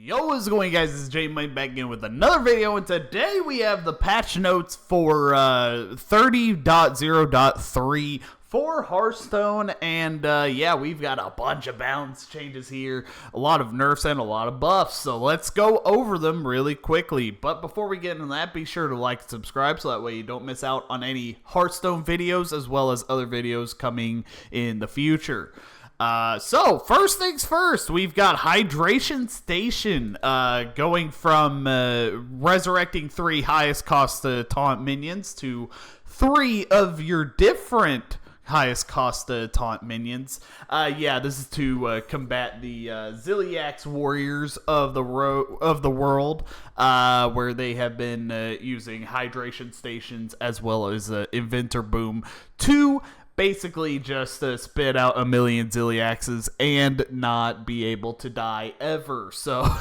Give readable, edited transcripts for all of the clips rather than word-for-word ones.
Yo, what's going, guys? This is jmoneyhs back again with another video, and today we have the patch notes for 30.0.3 for Hearthstone, and yeah, we've got a bunch of balance changes here, a lot of nerfs and a lot of buffs, so let's go over them really quickly. But before we get into that, be sure to like and subscribe so that way you don't miss out on any Hearthstone videos as well as other videos coming in the future. So, first things first, we've got Hydration Station going from resurrecting 3 highest cost taunt minions to 3 of your different highest cost taunt minions. Yeah, this is to combat the Ziliax warriors of the world, where they have been using Hydration Stations as well as Inventor Boom to basically just spit out a million Ziliaxes and not be able to die ever. So,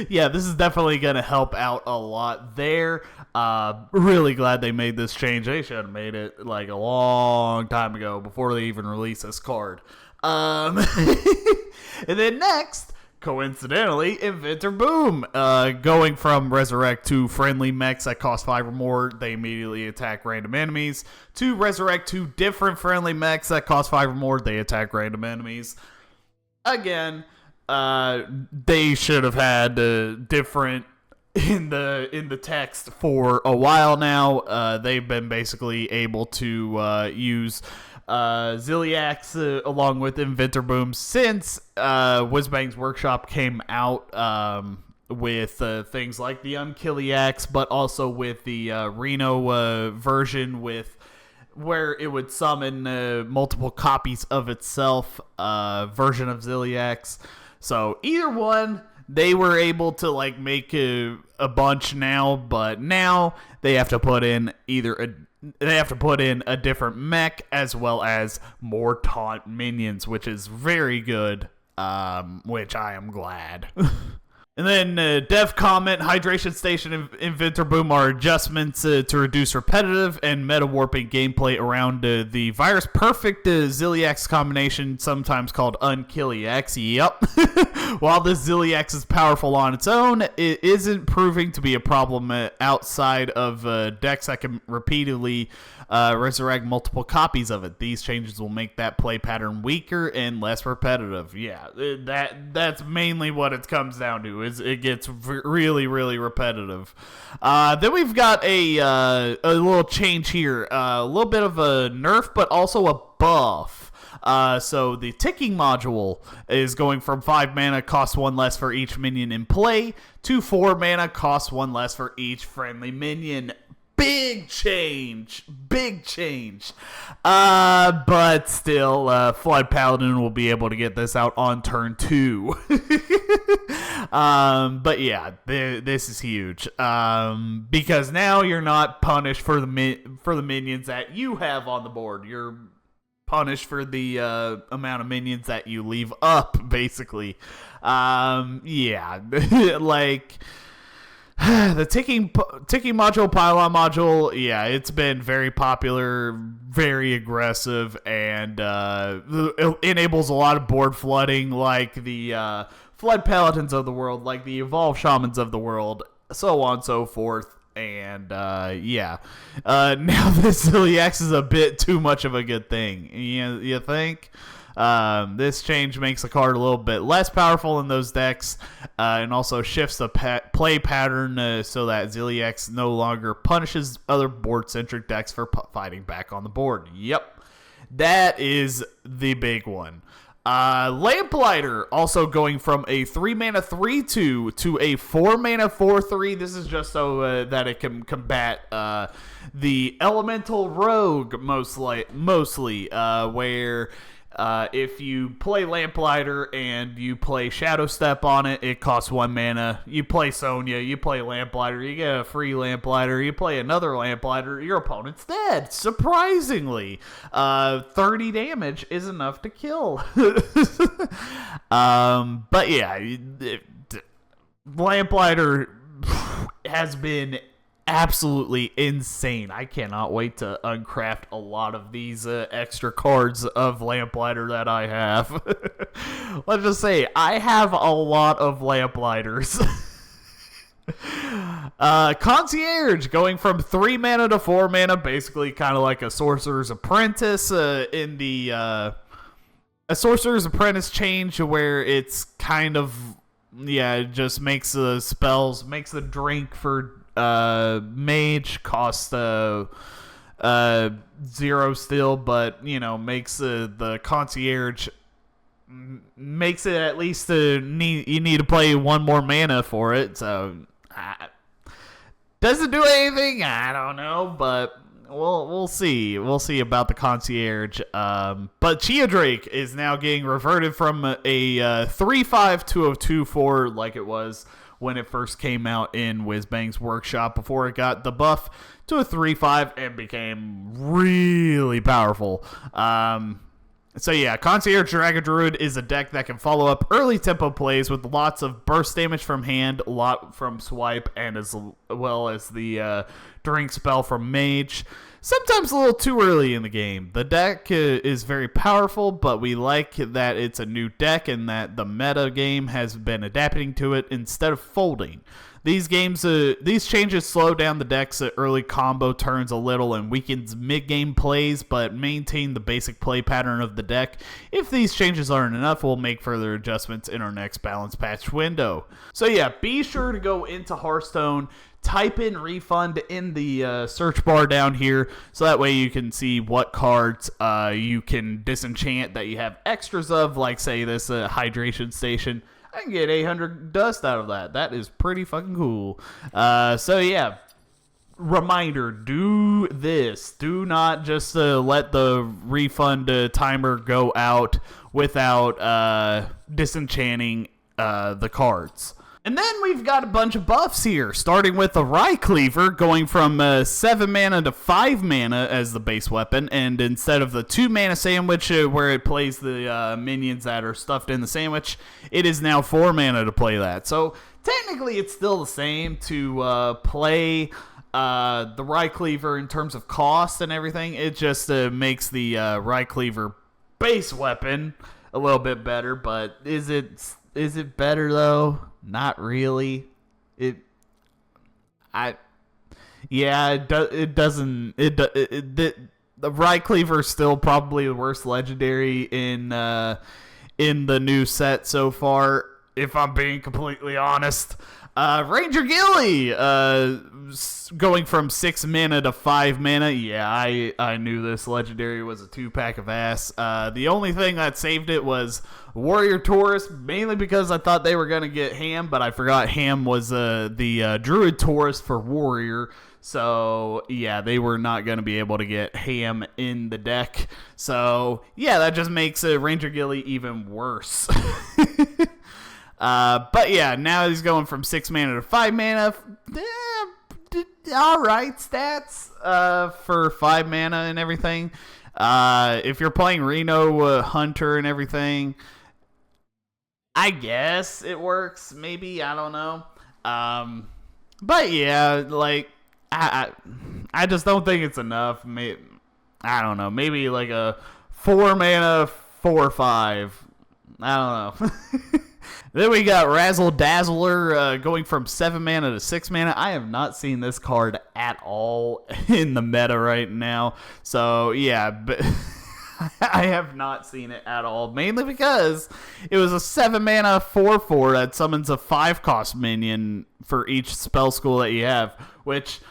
yeah, this is definitely going to help out a lot there. Really glad they made this change. They should have made it like a long time ago before they even released this card. And then next, coincidentally, Inventor Boom, going from Resurrect to friendly mechs that cost 5 or more, they immediately attack random enemies, to Resurrect to different friendly mechs that cost 5 or more, they attack random enemies. Again, they should have had different in the text for a while now. They've been basically able to use Ziliax along with Inventor Boom since Whizbang's Workshop came out, with things like the Unkilliax, but also with the Reno version where it would summon multiple copies of itself, version of Ziliax. So either one, they were able to like make a bunch now, but now they have to put in a different mech as well as more taunt minions, which is very good, which I am glad. And then dev comment, Hydration Station and Inventor Boom are adjustments to reduce repetitive and meta warping gameplay around the virus perfect Ziliax combination, sometimes called Unkilliax. Yep. While this Ziliax is powerful on its own, it isn't proving to be a problem outside of decks that can repeatedly resurrect multiple copies of it. These changes will make that play pattern weaker and less repetitive. Yeah, that's mainly what it comes down to. Is it gets really, really repetitive. Then we've got a little change here, a little bit of a nerf, but also a buff. So the ticking module is going from 5 mana, costs 1 less for each minion in play, to 4 mana, costs 1 less for each friendly minion. Big change. But still, Flood Paladin will be able to get this out on turn 2. But yeah, this is huge. Because now you're not punished for the minions that you have on the board. You're punished for the amount of minions that you leave up, basically. Yeah, like the ticking module, pylon module, yeah, it's been very popular, very aggressive, and it enables a lot of board flooding, like the Flood Paladins of the world, like the Evolved Shamans of the world, so on and so forth. And yeah, now this Ziliax is a bit too much of a good thing. You think? This change makes the card a little bit less powerful in those decks, and also shifts the play pattern so that Ziliax no longer punishes other board-centric decks for fighting back on the board. Yep, that is the big one. Lamplighter also going from a 3 mana 3/2 to a 4 mana 4/3. This is just so that it can combat the Elemental Rogue mostly, where if you play Lamplighter and you play Shadow Step on it, it costs 1 mana. You play Sonya, you play Lamplighter, you get a free Lamplighter. You play another Lamplighter, your opponent's dead. Surprisingly, 30 damage is enough to kill. But yeah, Lamplighter has been absolutely insane. I cannot wait to uncraft a lot of these extra cards of Lamplighter that I have. Let's just say, I have a lot of Lamplighters. Concierge, going from 3 mana to 4 mana, basically kind of like a Sorcerer's Apprentice in the a Sorcerer's Apprentice change, where it's kind of, yeah, it just makes the spells, makes the drink for mage cost 0 still, but makes the concierge, makes it at least you need to play 1 more mana for it. So does it do anything? I don't know, but we'll see. We'll see about the concierge. But Chia Drake is now getting reverted from a 3/5 to a 2/4 like it was when it first came out in Whizbang's Workshop, before it got the buff to a 3/5 and became really powerful. So yeah, Concierge Dragon Druid is a deck that can follow up early tempo plays with lots of burst damage from hand, a lot from swipe, and as well as the drink spell from mage. Sometimes a little too early in the game. The deck is very powerful, but we like that it's a new deck and that the meta game has been adapting to it instead of folding. These changes slow down the deck's early combo turns a little and weakens mid-game plays, but maintain the basic play pattern of the deck. If these changes aren't enough, we'll make further adjustments in our next balance patch window. So yeah, be sure to go into Hearthstone, type in refund in the search bar down here, so that way you can see what cards you can disenchant that you have extras of, like say this hydration station. I can get 800 dust out of that. That is pretty fucking cool. So yeah, reminder, do this. Do not just let the refund timer go out without disenchanting the cards. And then we've got a bunch of buffs here, starting with the Rye Cleaver, going from 7 mana to 5 mana as the base weapon, and instead of the 2 mana sandwich where it plays the minions that are stuffed in the sandwich, it is now 4 mana to play that. So technically it's still the same to play the Rye Cleaver in terms of cost and everything. It just makes the Rye Cleaver base weapon a little bit better, but is it better though? Not really. The Rye Cleaver is still probably the worst legendary in the new set so far, if I'm being completely honest. Ranger Gilly, going from 6 mana to 5 mana. Yeah, I knew this legendary was a 2-pack of ass. The only thing that saved it was Warrior Taurus, mainly because I thought they were going to get Ham, but I forgot Ham was the Druid Taurus for Warrior. So, yeah, they were not going to be able to get Ham in the deck. So, yeah, that just makes Ranger Gilly even worse. But yeah, now he's going from 6 mana to 5 mana. Alright stats for 5 mana and everything. If you're playing Reno Hunter and everything, I guess it works. Maybe, I don't know. But yeah, like, I just don't think it's enough. I don't know. Maybe like a 4 mana 4/5. I don't know. Then we got Razzle Dazzler going from 7 mana to 6 mana. I have not seen this card at all in the meta right now. So, yeah, but I have not seen it at all. Mainly because it was a 7 mana 4/4 that summons a 5-cost minion for each spell school that you have. Which,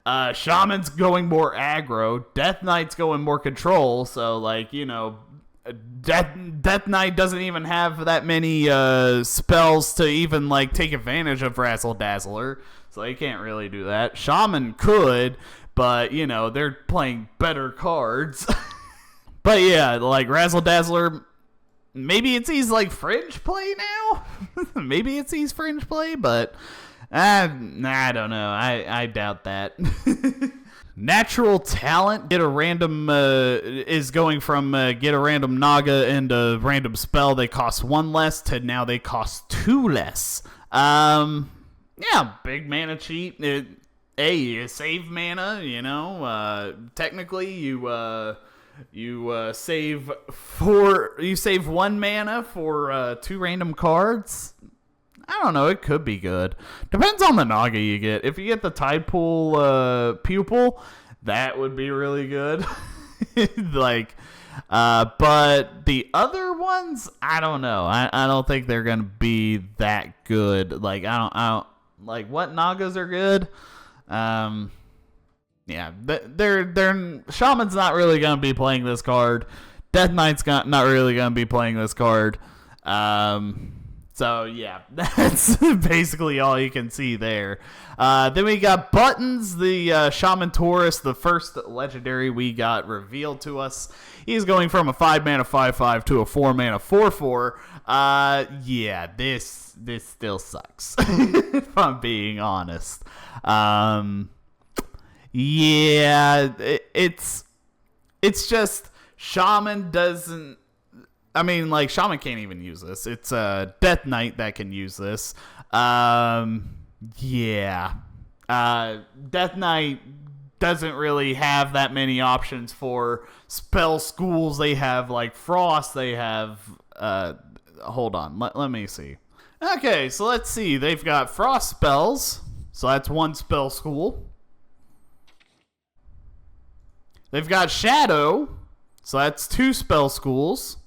Shaman's going more aggro. Death Knight's going more control. So, like, you know, Death Knight doesn't even have that many spells to even like take advantage of Razzle Dazzler, so they can't really do that. Shaman could, but you know they're playing better cards. But yeah, like Razzle Dazzler, maybe it sees like fringe play now. Maybe it sees fringe play, but I don't know. I doubt that. Natural Talent, get a random is going from get a random Naga and a random spell. They cost 1 less to now they cost 2 less. Yeah, big mana cheat. hey, you save mana, you know. Technically, you save one mana for 2 random cards. I don't know, it could be good. Depends on the Naga you get. If you get the Tidepool Pupil, that would be really good. Like, but the other ones, I don't know. I don't think they're gonna be that good. Like, I don't like what Nagas are good. Yeah, they're Shaman's not really gonna be playing this card. Death Knight's not really gonna be playing this card. So yeah, that's basically all you can see there. Then we got Buttons, the Shaman Taurus, the first legendary we got revealed to us. He's going from a 5-mana 5/5 to a 4-mana 4/4. Yeah, this still sucks, if I'm being honest. Yeah, it's just Shaman doesn't. I mean, like, Shaman can't even use this. It's Death Knight that can use this. Yeah. Death Knight doesn't really have that many options for spell schools. They have, like, Frost. They have... hold on. Let me see. Okay, so let's see. They've got Frost spells. So that's 1 spell school. They've got Shadow. So that's 2 spell schools.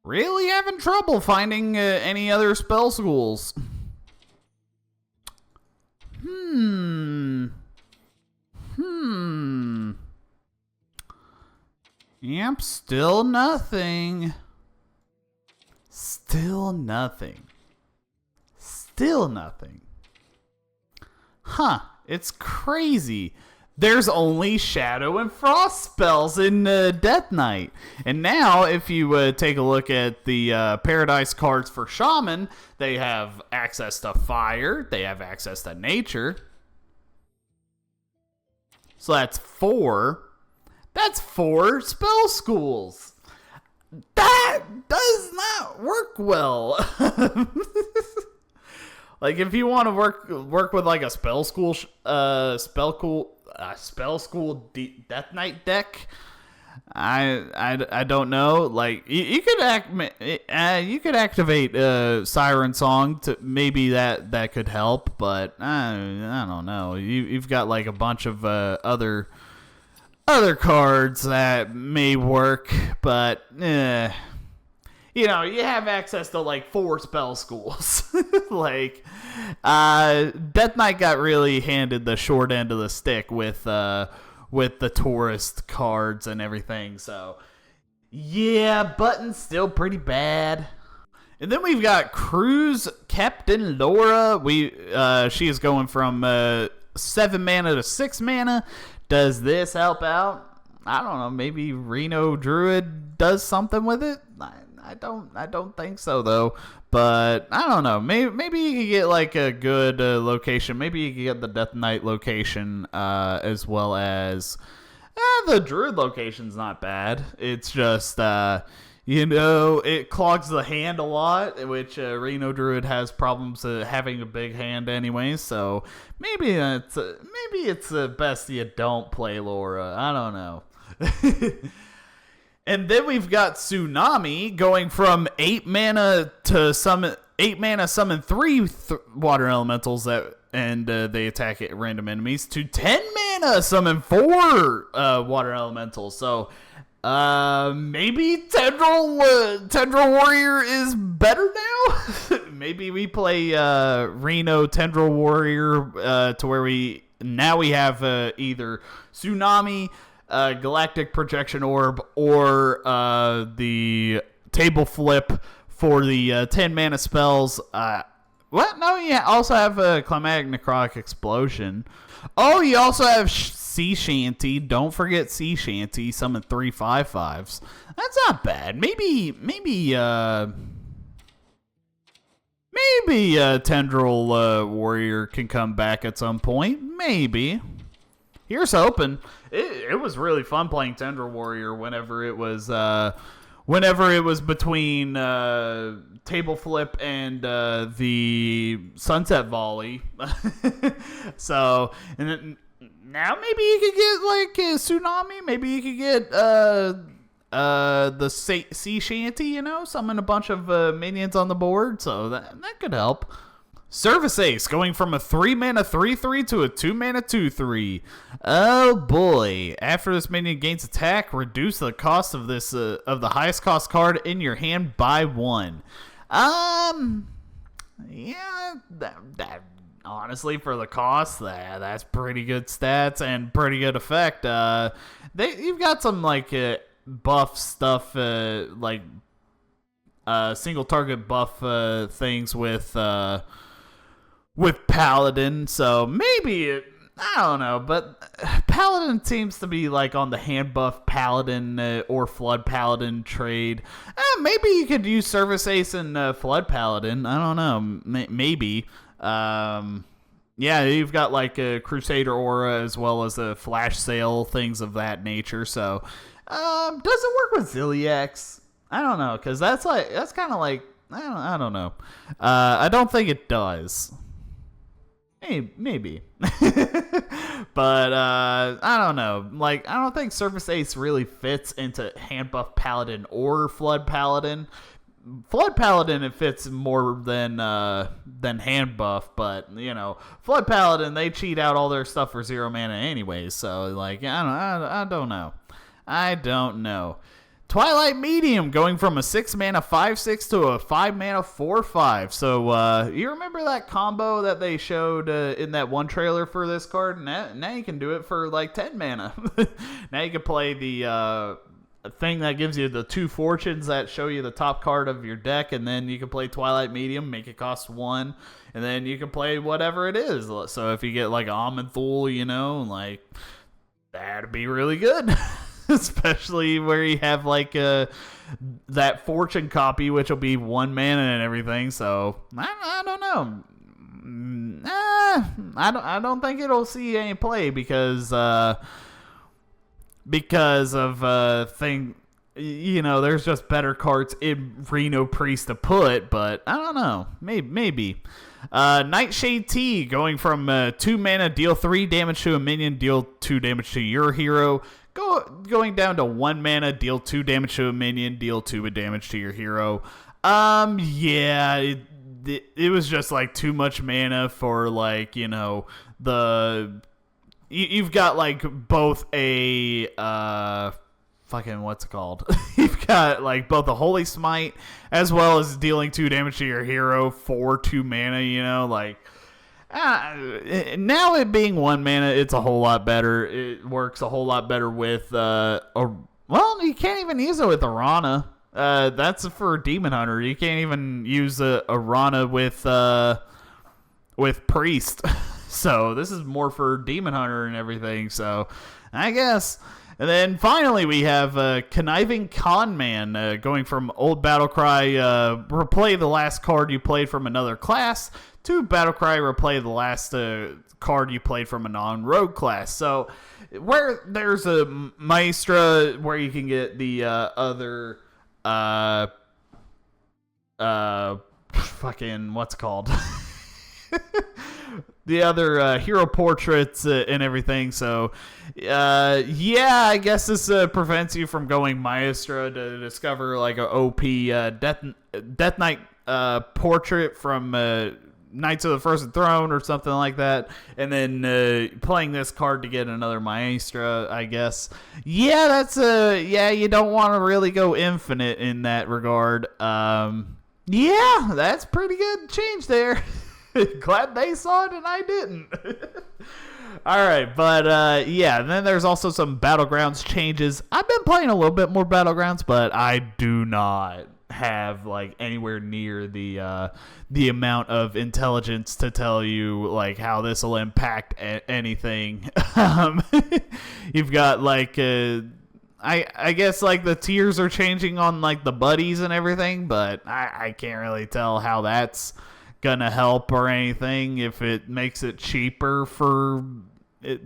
Really having trouble finding any other spell schools. Yep, still nothing. Still nothing. Still nothing. Huh, it's crazy. There's only Shadow and Frost spells in Death Knight. And now, if you take a look at the Paradise cards for Shaman, they have access to Fire. They have access to Nature. So that's 4. That's 4 spell schools. That does not work well. Like, if you want to work with, like, a spell school Death Knight deck, I don't know. Like, you could activate Siren Song to maybe that could help, but I don't know. You've got, like, a bunch of other cards that may work, but you know, you have access to, like, 4 spell schools. Like, Death Knight got really handed the short end of the stick with the tourist cards and everything. So, yeah, Button's still pretty bad. And then we've got Cruise Captain Laura. She is going from 7 mana to 6 mana. Does this help out? I don't know. Maybe Reno Druid does something with it. I don't think so, though. But I don't know. Maybe you could get, like, a good location. Maybe you could get the Death Knight location as well as the Druid location's not bad. It's just you know, it clogs the hand a lot, which Reno Druid has problems having a big hand anyway. So maybe it's best you don't play Laura. I don't know. And then we've got Tsunami going from 8 mana to summon 3 water elementals and they attack random enemies to 10 mana summon 4 water elementals. So maybe Tendril Warrior is better now. Maybe we play Reno Tendril Warrior to where we have either Tsunami, Galactic Projection Orb, or the Table Flip for the 10 mana spells. What? No, you also have a Climatic Necrotic Explosion. Oh, you also have Sea Shanty. Don't forget Sea Shanty. Summon 3 5/5s. That's not bad. Maybe Tendril Warrior can come back at some point. Maybe. Here's hoping. It was really fun playing Tendril Warrior whenever it was whenever it was between table flip and the sunset volley. So, and then now maybe you could get like a tsunami. Maybe you could get the sea shanty. You know, summon a bunch of minions on the board. So that could help. Service Ace going from a 3-mana 3/3 to a 2-mana 2/3. Oh boy! After this minion gains attack, reduce the cost of this of the highest cost card in your hand by 1. Yeah, that honestly for the cost, that's pretty good stats and pretty good effect. You've got some like buff stuff, like single target buff things with Paladin, so maybe I don't know, but Paladin seems to be like on the hand buff Paladin or Flood Paladin trade. Maybe you could use Service Ace and Flood Paladin. I don't know, maybe. Yeah, you've got like a Crusader Aura as well as a Flash Sale, things of that nature. So, does it work with Ziliax? I don't know, because that's kind of like I don't know. I don't think it does. Hey, maybe. But I don't know. Like, I don't think Service Ace really fits into hand buff Paladin or Flood Paladin. Flood Paladin, it fits more than hand buff, but you know, Flood Paladin, they cheat out all their stuff for 0 mana anyways. So like, I don't know. I don't know. Twilight Medium going from a 6-mana 5/6 to a 5-mana 4/5. So you remember that combo that they showed in that one trailer for this card? Now you can do it for like 10 mana. Now you can play the thing that gives you the 2 fortunes that show you the top card of your deck, and then you can play Twilight Medium, make it cost 1, and then you can play whatever it is. So if you get like Amanthul, you know, like that'd be really good. Especially where you have like that fortune copy, which will be 1 mana and everything. So I don't know. I don't think it'll see any play because of thing. You know, there's just better cards in Reno Priest to put, but I don't know. Maybe. Nightshade T going from 2 mana, deal 3 damage to a minion, deal 2 damage to your hero. Going down to 1 mana, deal 2 damage to a minion, deal 2 damage to your hero. Yeah, it was just like too much mana for like, you know, you've got like both a fucking what's it called? You've got like both a Holy Smite as well as dealing 2 damage to your hero for 2 mana, you know, like now it being 1 mana, it's a whole lot better. It works a whole lot better with well, you can't even use it with Arana. That's for Demon Hunter. You can't even use Arana with Priest. So this is more for Demon Hunter and everything. So I guess. And then finally we have Conniving Conman going from Old Battlecry, replay the last card you played from another class, to Battlecry, replay the last card you played from a non-rogue class. So where there's a Maestra where you can get the other fucking what's it called? The other hero portraits and everything. So, yeah, I guess this prevents you from going Maestra to discover like a OP Death Knight portrait from Knights of the Frozen Throne or something like that, and then playing this card to get another Maestra, I guess. Yeah, that's yeah, you don't want to really go infinite in that regard. Yeah, that's pretty good change there. Glad they saw it and I didn't. Alright, but yeah, and then there's also some Battlegrounds changes. I've been playing a little bit more Battlegrounds, but I do not have like anywhere near the amount of intelligence to tell you like how this will impact anything. You've got like I guess like the tiers are changing on like the buddies and everything, but I can't really tell how that's gonna help or anything. If it makes it cheaper for it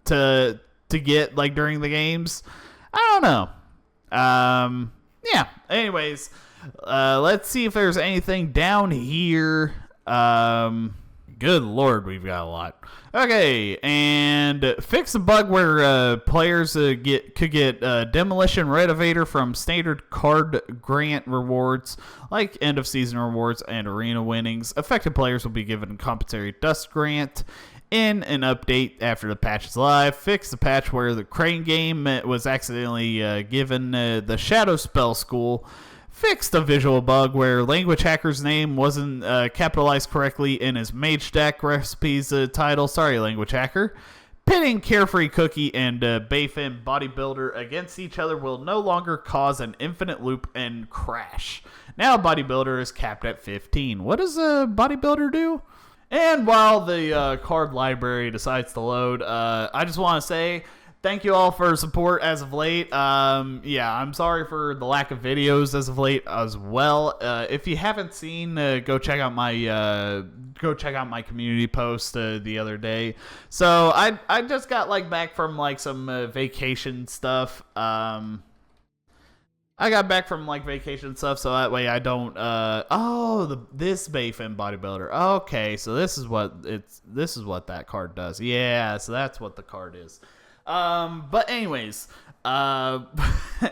to get like during the games, I don't know. yeah, anyways, let's see if there's anything down here. Good lord, we've got a lot. Okay, and fix a bug where players could get Demolition Renovator from standard card grant rewards, like end of season rewards and arena winnings. Affected players will be given a compensatory dust grant in an update after the patch is live. Fix the patch where the Crane game was accidentally given the Shadow Spell School. Fixed a visual bug where Language Hacker's name wasn't capitalized correctly in his Mage Deck Recipes title. Sorry, Language Hacker. Pitting Carefree Cookie and Bayfin Bodybuilder against each other will no longer cause an infinite loop and crash. Now Bodybuilder is capped at 15. What does Bodybuilder do? And while the card library decides to load, I just want to say thank you all for support as of late. Yeah, I'm sorry for the lack of videos as of late as well. If you haven't seen, go check out my community post the other day. So I just got back from some vacation stuff. I got back from vacation stuff, so that way I don't. This Bayfin Bodybuilder. Okay, so this is what that card does. Yeah, so that's what the card is. But anyways, what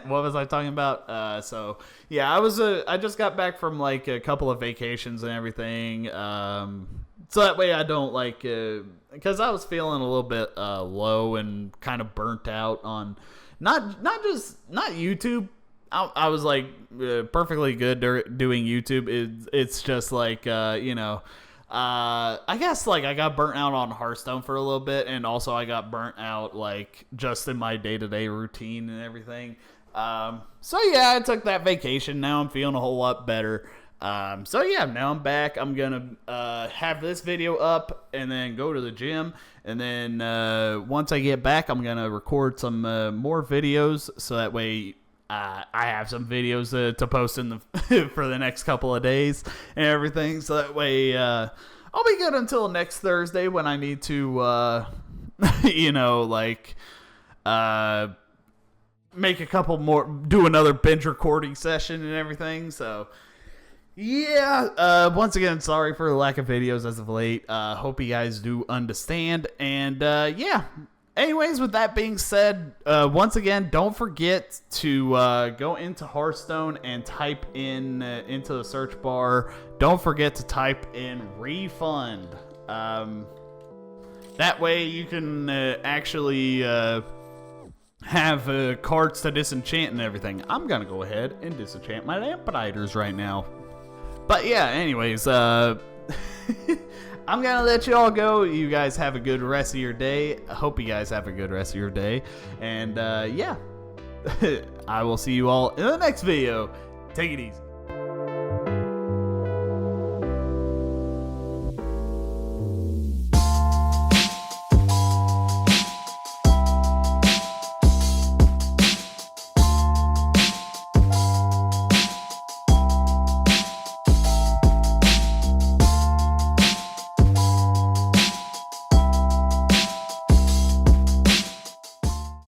was I talking about? So yeah, I just got back from a couple of vacations and everything. So that way I don't because I was feeling a little bit low and kind of burnt out on not YouTube. I was perfectly good doing YouTube. It's just I guess I got burnt out on Hearthstone for a little bit, and also I got burnt out just in my day-to-day routine and everything. So yeah, I took that vacation. Now I'm feeling a whole lot better. So yeah, now I'm back. I'm gonna have this video up and then go to the gym, and then once I get back, I'm gonna record some more videos, so that way I have some videos to post in the for the next couple of days and everything. So that way I'll be good until next Thursday when I need to make a couple more, do another binge recording session and everything. So yeah, once again, sorry for the lack of videos as of late. Hope you guys do understand. And yeah, anyways, with that being said, once again, don't forget to go into Hearthstone and type in into the search bar. Don't forget to type in refund. That way you can actually have cards to disenchant and everything. I'm gonna go ahead and disenchant my Lamplighter's right now. But yeah, anyways, I'm gonna let you all go. You guys have a good rest of your day. I hope you guys have a good rest of your day. And yeah, I will see you all in the next video. Take it easy.